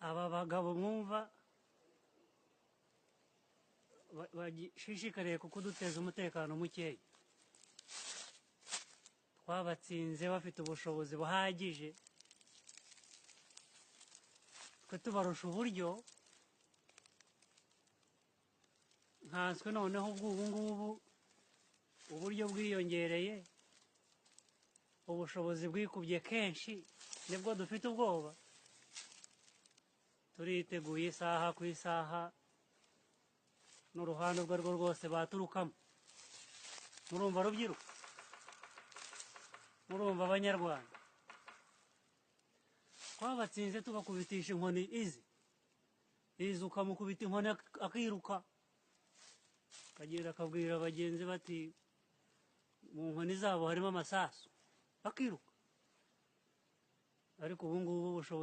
aba bagabo mwumva bashishikariye kuduteza umutekano mukeya twabatsinze bafite ubushobozi buhagije twe tubarusha uburyo nkanswe noneho ubw'ubu ngubu uburyo bwiyongereye ubushobozi bwikubye kenshi nibwo dufite ubwoba turiteguye isaha ku isaha n'uruhande urwo arirwo rwose baturukamo murumva rubyiruko murumva abanyarwanda twabatsinze tubakubitisha inkoni izi ukamukubita inkoni akiruka akagenda akabwira bagenzi bati mu nkoni zabo harimo amasasu akiruka ariko ubu ngubu ubushobozi